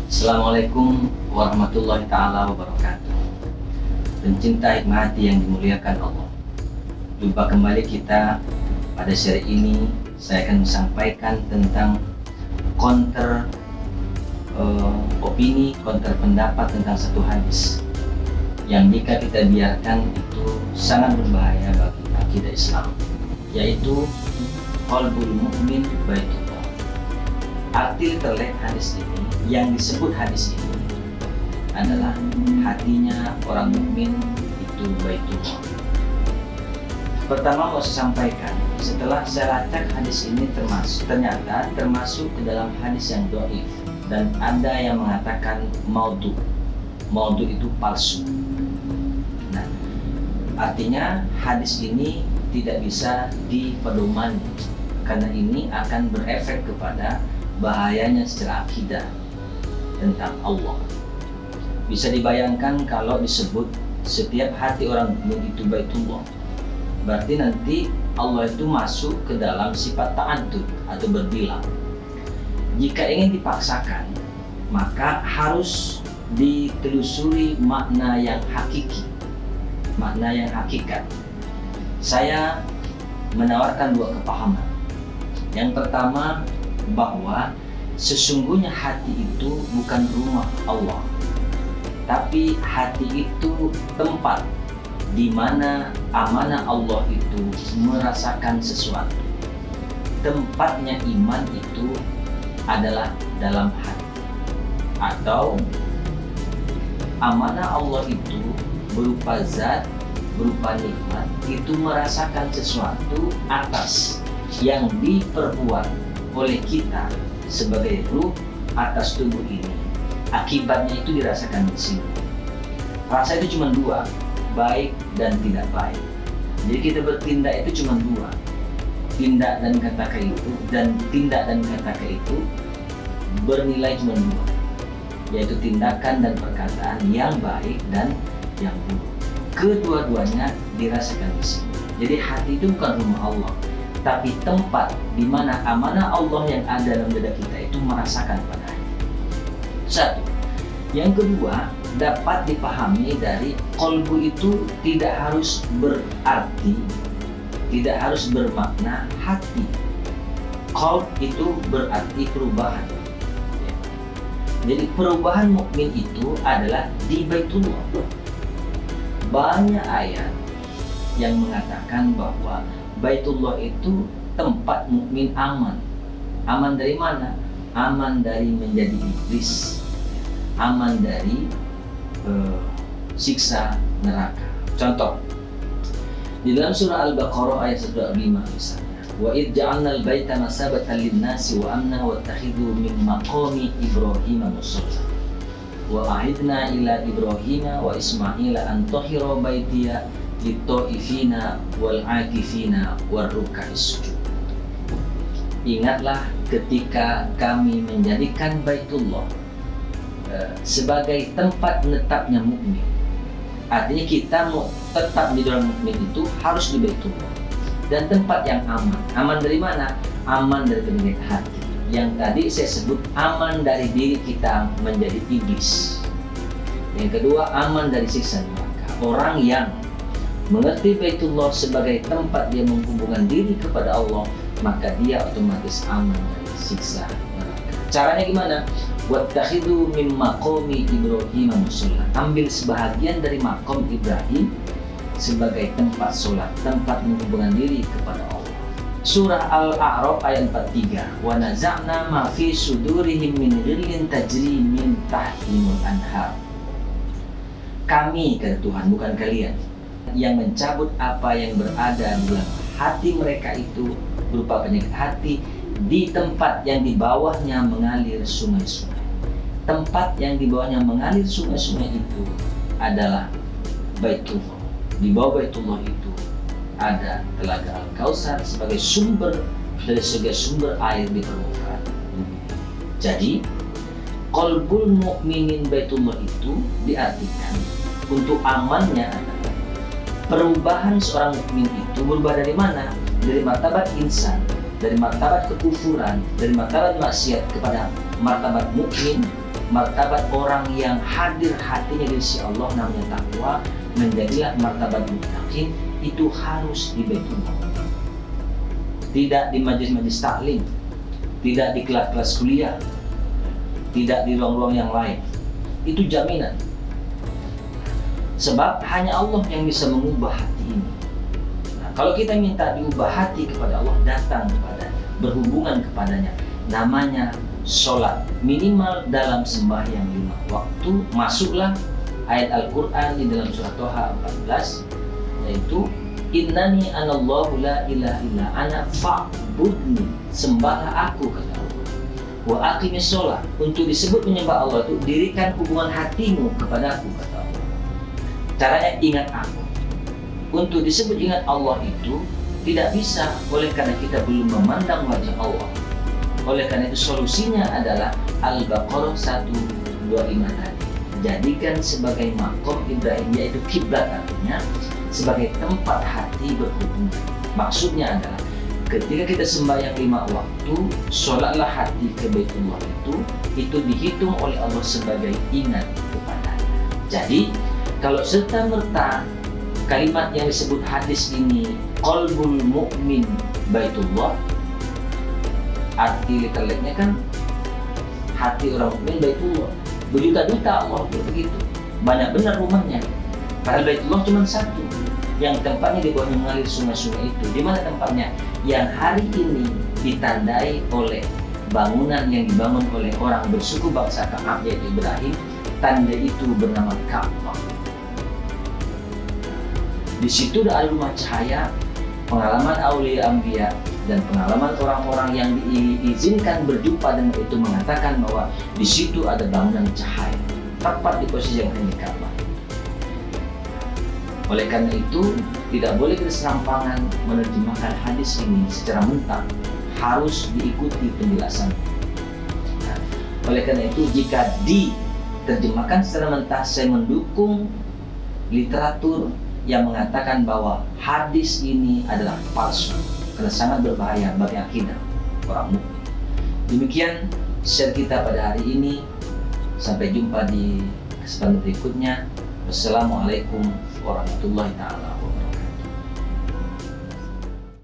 Assalamualaikum warahmatullahi ta'ala wabarakatuh. Pencinta hikmah hati yang dimuliakan Allah, jumpa kembali kita pada seri ini. Saya akan sampaikan tentang counter opini, counter pendapat tentang satu hadis yang jika kita biarkan itu sangat berbahaya bagi akidah Islam, yaitu qalbul mu'min baitullah. Arti terlek hadis ini, yang disebut hadis ini adalah hatinya orang mukmin itu baitullah. Pertama mau saya sampaikan, setelah saya lacak hadis ini ternyata termasuk ke dalam hadis yang dhaif, dan ada yang mengatakan maudhu. Maudhu itu palsu. Nah, artinya hadis ini tidak bisa dipedomani, karena ini akan berefek kepada bahayanya secara akidah tentang Allah. Bisa dibayangkan kalau disebut setiap hati orang mukmin itu baitullah, berarti nanti Allah itu masuk ke dalam sifat ta'addud atau berbilang. Jika ingin dipaksakan, maka harus ditelusuri makna yang hakiki, makna yang hakikat. Saya menawarkan dua kepahaman. Yang pertama, bahwa sesungguhnya hati itu bukan rumah Allah, tapi hati itu tempat di mana amanah Allah itu merasakan sesuatu. Tempatnya iman itu adalah dalam hati, atau amanah Allah itu berupa zat, berupa nikmat, itu merasakan sesuatu atas yang diperbuat oleh kita sebagai ruh atas tubuh ini. Akibatnya itu dirasakan di sini. Rasa itu cuma dua, baik dan tidak baik. Jadi kita bertindak itu cuma dua, tindak dan kata itu, dan tindak dan kata itu bernilai cuma dua, yaitu tindakan dan perkataan yang baik dan yang buruk. Kedua-duanya dirasakan di sini. Jadi hati itu bukan rumah Allah, tapi tempat di mana amanah Allah yang ada dalam dada kita itu merasakan pada hati. Satu. Yang kedua, dapat dipahami dari qalbu itu tidak harus berarti, tidak harus bermakna hati. Qalb itu berarti perubahan. Jadi perubahan mukmin itu adalah di baitullah. Banyak ayat yang mengatakan bahwa baitullah itu tempat mukmin aman. Aman dari mana? Aman dari menjadi iblis, aman dari siksa neraka. Contoh, di dalam surah Al-Baqarah ayat 105 misalnya, wa id ja'alnal baita masabatan lin-nasi wa amna wattakhidhu min maqami Ibrahim musalla wa ahidna ila Ibrahim wa Ismaila an tahira baitiya lit-ta'ifina wal-'akifina war-ruk'is sujud. Ingatlah ketika kami menjadikan baitullah sebagai tempat menetapnya mukmin. Artinya kita mau tetap di dalam mukmin itu harus di baitullah, dan tempat yang aman. Aman dari mana? Aman dari penyakit hati. Yang tadi saya sebut aman dari diri kita menjadi iblis. Yang kedua, aman dari siksa neraka. Orang yang mengerti baitullah sebagai tempat dia menghubungkan diri kepada Allah, maka dia otomatis aman dari siksa neraka. Caranya gimana? Wattakhidhu min maqami Ibrahim musalla. Ambil sebahagian dari makom Ibrahim sebagai tempat sholat, tempat menghubungkan diri kepada Allah. Surah Al-A'raf ayat 43. Wa naza'na ma fi sudurihim min ghillin tajri min tahtihimul anhar. Kami, kata Tuhan, bukan kalian, yang mencabut apa yang berada di dalam hati mereka itu berupa penyakit hati, di tempat yang di bawahnya mengalir sungai-sungai. Tempat yang di bawahnya mengalir sungai-sungai itu adalah baitullah. Di bawah baitullah itu ada telaga Al-Kautsar sebagai sumber dari segala sumber air di permukaan bumi. Jadi qalbul mu'minin baitullah itu diartikan untuk amannya adalah perubahan seorang mukmin itu berubah dari mana? Dari martabat insan, dari martabat kekufuran, dari martabat maksiat kepada martabat mukmin, martabat orang yang hadir hatinya di sisi Allah namanya takwa, menjadilah martabat muttaqin, itu harus di Baitullah. Tidak di majelis-majelis taklim, tidak di kelas-kelas kuliah, tidak di ruang-ruang yang lain. Itu jaminan. Sebab hanya Allah yang bisa mengubah hati ini. Nah, kalau kita minta diubah hati kepada Allah, datang kepadanya, berhubungan kepadanya, namanya sholat. Minimal dalam sembahyang 5 waktu. Masuklah ayat Al-Quran di dalam surah Toha 14, yaitu innani anallahu la ilaha illa ana fa'budni, sembahlah aku, kata Allah. Wa aqimis sholat, untuk disebut menyembah Allah itu dirikan hubungan hatimu kepada aku, kata Allah. Caranya ingat aku. Untuk disebut ingat Allah itu tidak bisa oleh karena kita belum memandang wajah Allah. Oleh karena itu solusinya adalah Al-Baqarah 125 tadi. Jadikan sebagai makom Ibrahim, yaitu kiblat, artinya sebagai tempat hati berhubungan. Maksudnya adalah ketika kita sembahyang 5 waktu, sholatlah hati ke Baitullah itu dihitung oleh Allah sebagai ingat kepadanya. Jadi kalau serta-merta kalimat yang disebut hadis ini qalbul mu'min Baitullah, arti literalnya kan hati orang mukmin Baitullah. Berjuta-juta Allah begitu, banyak benar rumahnya. Padahal Baitullah cuma satu, yang tempatnya di bawah mengalir sungai-sungai itu. Di mana tempatnya? Yang hari ini ditandai oleh bangunan yang dibangun oleh orang bersuku bangsa Ka'ab, yaitu Ibrahim. Tanda itu bernama Ka'bah. Di situ ada rumah cahaya, pengalaman aulia anbiya, dan pengalaman orang-orang yang diizinkan berjumpa dengan itu mengatakan bahwa di situ ada bangunan cahaya, tepat di posisi yang ini Ka'bah. Oleh karena itu tidak boleh berserampangan menerjemahkan hadis ini secara mentah, harus diikuti penjelasan. Nah, oleh karena itu jika diterjemahkan secara mentah, saya mendukung literatur yang mengatakan bahwa hadis ini adalah palsu, karena sangat berbahaya bagi akidah orang mukmin. Demikian share kita pada hari ini. Sampai jumpa di kesempatan berikutnya. Wassalamualaikum warahmatullahi wabarakatuh.